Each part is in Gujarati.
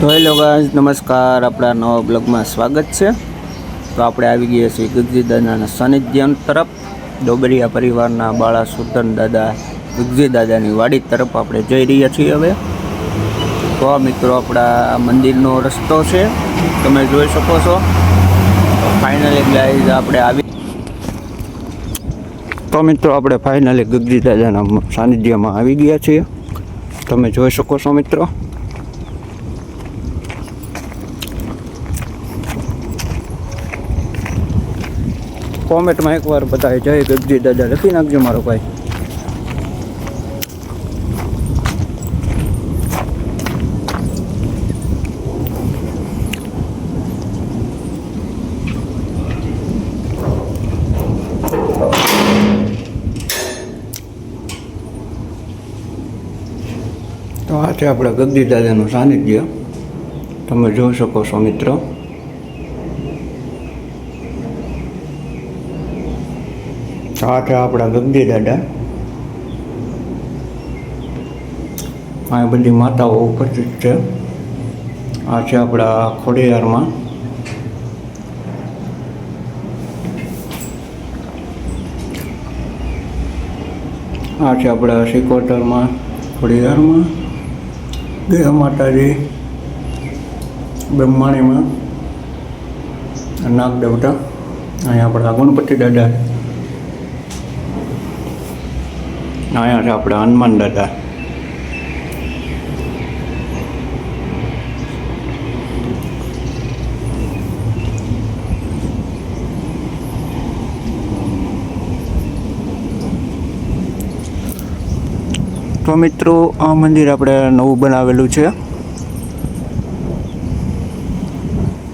તો હેલો ગાઈઝ, નમસ્કાર. આપણા નવા બ્લોગમાં સ્વાગત છે. તો આપણે આવી ગયા છીએ ગગજી દાદાના સાનિધ્ય તરફ. ડોબરિયા પરિવારના બાળા સુરતન દાદા ગગજી દાદાની વાડી તરફ આપણે જઈ રહ્યા છીએ હવે. તો આ મિત્રો આપણા મંદિરનો રસ્તો છે, તમે જોઈ શકો છો. ફાઇનલી ગાઈઝ આપણે આવી આપણે ફાઇનલી ગગજી દાદાના સાનિધ્યમાં આવી ગયા છીએ, તમે જોઈ શકો છો મિત્રો. કોમેન્ટમાં એકવાર બતાવે જય ગગજી દાદા લખી નાખજો મારો ભાઈ. તો આ છે આપણા ગગજી દાદાનું સાનિધ્ય, તમે જોઈ શકો છો મિત્રો. આ છે આપણા ગગજી દાદા. આ બધી માતાઓ ઉપસ્થિત છે. આ છે આપણા ખોડિયારમાં. આ છે આપણા સિકોતરમાં, ખોડિયારમાં, ગયા માતાજી, બ્રહ્માણીમાં, નાગ દેવતા. અહીંયા આપણા ગણપતિ દાદા. અહીંયા છે આપણા હનુમાન દાદા. તો મિત્રો આ મંદિર આપણે નવું બનાવેલું છે.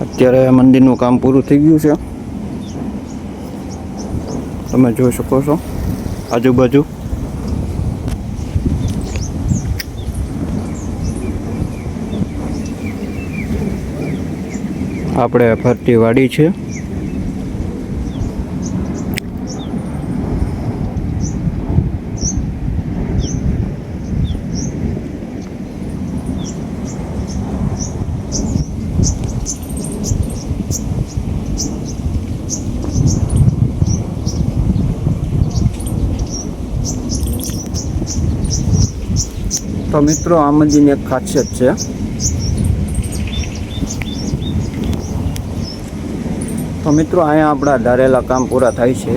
અત્યારે મંદિરનું કામ પૂરું થઈ ગયું છે, તમે જોઈ શકો છો આજુબાજુ. આપણે ફરતી વાડી છે. તો મિત્રો આ મંદિરની એક ખાસિયત છે. તો મિત્રો અહીંયા આપણા ધારેલા કામ પૂરા થાય છે.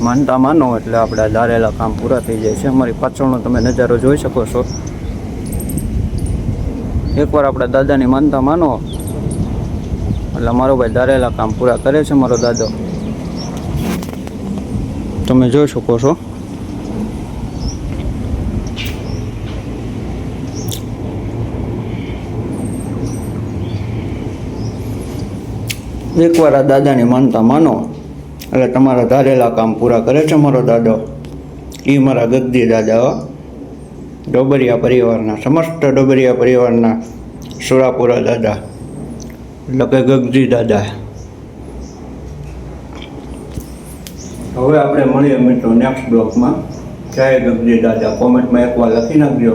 માનતા માનો એટલે આપણા ધારેલા કામ પૂરા થઈ જાય છે. અમારી પાછળનો તમે નજારો જોઈ શકો છો. એકવાર આપણા દાદાની માનતા માનો એટલે મારો ભાઈ ધારેલા કામ પૂરા કરે છે. મારો દાદો તમે જોઈ શકો છો. એકવાર આ દાદાની માનતા માનો એટલે તમારા ધારેલા કામ પૂરા કરે છે મારો દાદો. એ મારા ગગજી દાદા, ડોબરિયા પરિવારના, સમસ્ત ડોબરિયા પરિવારના સુરાપુરા દાદા, એટલે કે ગગજી દાદા. હવે આપણે મળીએ મિત્રો નેક્સ્ટ બ્લોગમાં. જય ગગજી દાદા. કોમેન્ટમાં એકવાર લખી નાખજો.